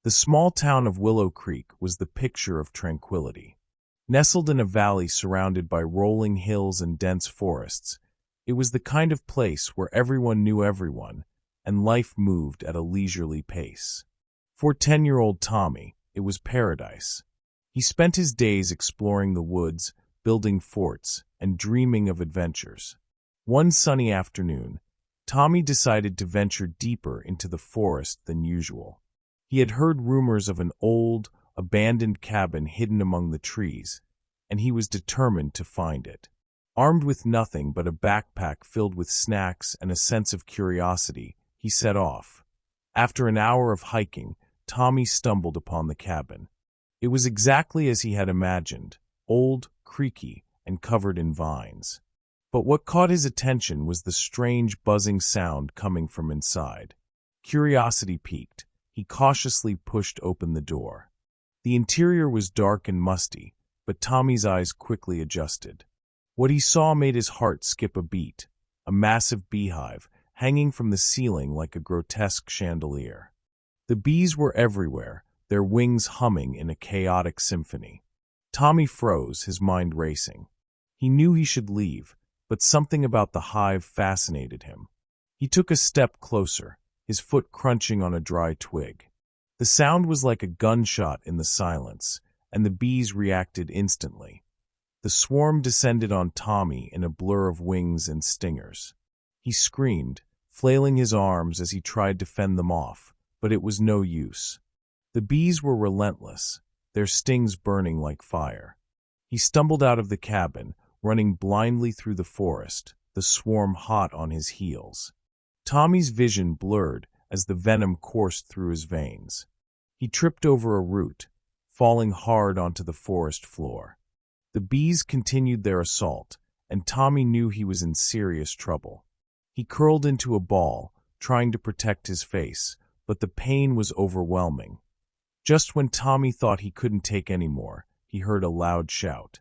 The small town of Willow Creek was the picture of tranquility. Nestled in a valley surrounded by rolling hills and dense forests, it was the kind of place where everyone knew everyone, and life moved at a leisurely pace. For 10-year-old Tommy, it was paradise. He spent his days exploring the woods, building forts, and dreaming of adventures. One sunny afternoon, Tommy decided to venture deeper into the forest than usual. He had heard rumors of an old, abandoned cabin hidden among the trees, and he was determined to find it. Armed with nothing but a backpack filled with snacks and a sense of curiosity, he set off. After an hour of hiking, Tommy stumbled upon the cabin. It was exactly as he had imagined, old, creaky, and covered in vines. But what caught his attention was the strange buzzing sound coming from inside. Curiosity piqued. He cautiously pushed open the door. The interior was dark and musty, but Tommy's eyes quickly adjusted. What he saw made his heart skip a beat, a massive beehive hanging from the ceiling like a grotesque chandelier. The bees were everywhere, their wings humming in a chaotic symphony. Tommy froze, his mind racing. He knew he should leave, but something about the hive fascinated him. He took a step closer, his foot crunching on a dry twig. The sound was like a gunshot in the silence, and the bees reacted instantly. The swarm descended on Tommy in a blur of wings and stingers. He screamed, flailing his arms as he tried to fend them off, but it was no use. The bees were relentless, their stings burning like fire. He stumbled out of the cabin, running blindly through the forest, the swarm hot on his heels. Tommy's vision blurred as the venom coursed through his veins. He tripped over a root, falling hard onto the forest floor. The bees continued their assault, and Tommy knew he was in serious trouble. He curled into a ball, trying to protect his face, but the pain was overwhelming. Just when Tommy thought he couldn't take any more, he heard a loud shout.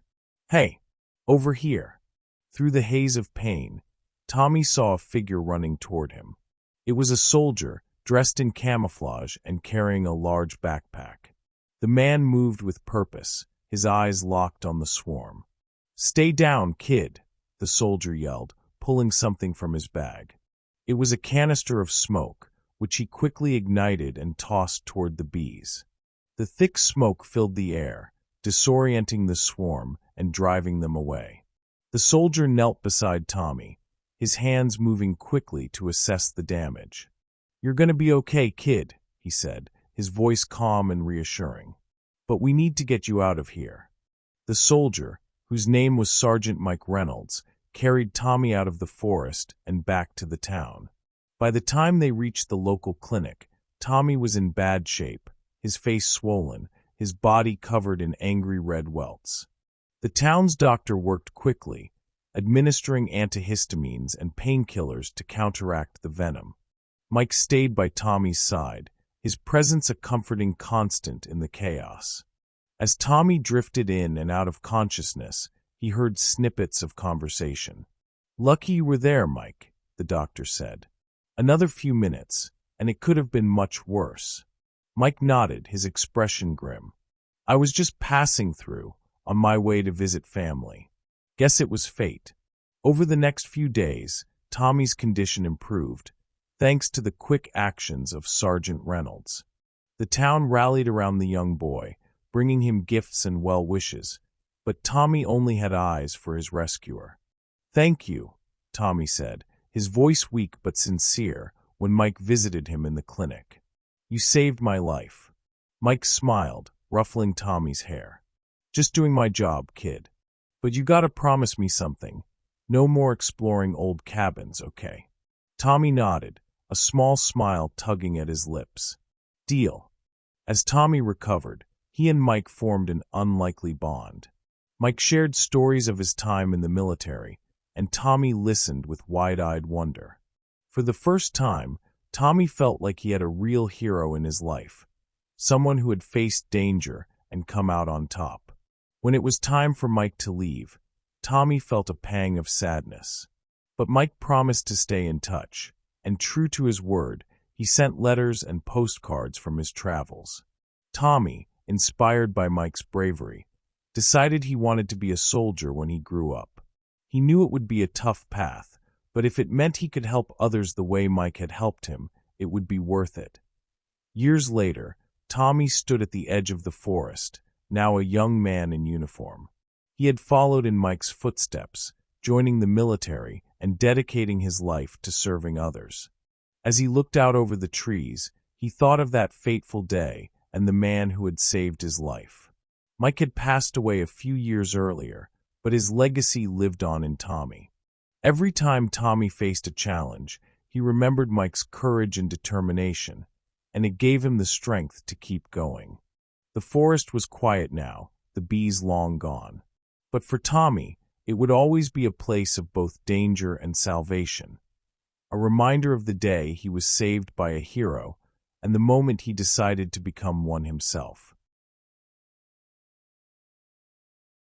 "Hey! Over here!" Through the haze of pain, Tommy saw a figure running toward him. It was a soldier, dressed in camouflage and carrying a large backpack. The man moved with purpose, his eyes locked on the swarm. "Stay down, kid," the soldier yelled, pulling something from his bag. It was a canister of smoke, which he quickly ignited and tossed toward the bees. The thick smoke filled the air, disorienting the swarm and driving them away. The soldier knelt beside Tommy, his hands moving quickly to assess the damage. "You're gonna be okay, kid," he said, his voice calm and reassuring. "But we need to get you out of here." The soldier, whose name was Sergeant Mike Reynolds, carried Tommy out of the forest and back to the town. By the time they reached the local clinic, Tommy was in bad shape, his face swollen, his body covered in angry red welts. The town's doctor worked quickly, administering antihistamines and painkillers to counteract the venom. Mike stayed by Tommy's side, his presence a comforting constant in the chaos. As Tommy drifted in and out of consciousness, he heard snippets of conversation. "Lucky you were there, Mike," the doctor said. "Another few minutes, and it could have been much worse." Mike nodded, his expression grim. "I was just passing through, on my way to visit family. Guess it was fate." Over the next few days, Tommy's condition improved, thanks to the quick actions of Sergeant Reynolds. The town rallied around the young boy, bringing him gifts and well wishes, but Tommy only had eyes for his rescuer. "Thank you," Tommy said, his voice weak but sincere, when Mike visited him in the clinic. "You saved my life." Mike smiled, ruffling Tommy's hair. "Just doing my job, kid. But you gotta promise me something. No more exploring old cabins, okay?" Tommy nodded, a small smile tugging at his lips. "Deal." As Tommy recovered, he and Mike formed an unlikely bond. Mike shared stories of his time in the military, and Tommy listened with wide-eyed wonder. For the first time, Tommy felt like he had a real hero in his life, someone who had faced danger and come out on top. When it was time for Mike to leave, Tommy felt a pang of sadness. But Mike promised to stay in touch, and true to his word, he sent letters and postcards from his travels. Tommy, inspired by Mike's bravery, decided he wanted to be a soldier when he grew up. He knew it would be a tough path, but if it meant he could help others the way Mike had helped him, it would be worth it. Years later, Tommy stood at the edge of the forest, now a young man in uniform. He had followed in Mike's footsteps, joining the military and dedicating his life to serving others. As he looked out over the trees, he thought of that fateful day and the man who had saved his life. Mike had passed away a few years earlier, but his legacy lived on in Tommy. Every time Tommy faced a challenge, he remembered Mike's courage and determination, and it gave him the strength to keep going. The forest was quiet now, the bees long gone. But for Tommy, it would always be a place of both danger and salvation, a reminder of the day he was saved by a hero and the moment he decided to become one himself.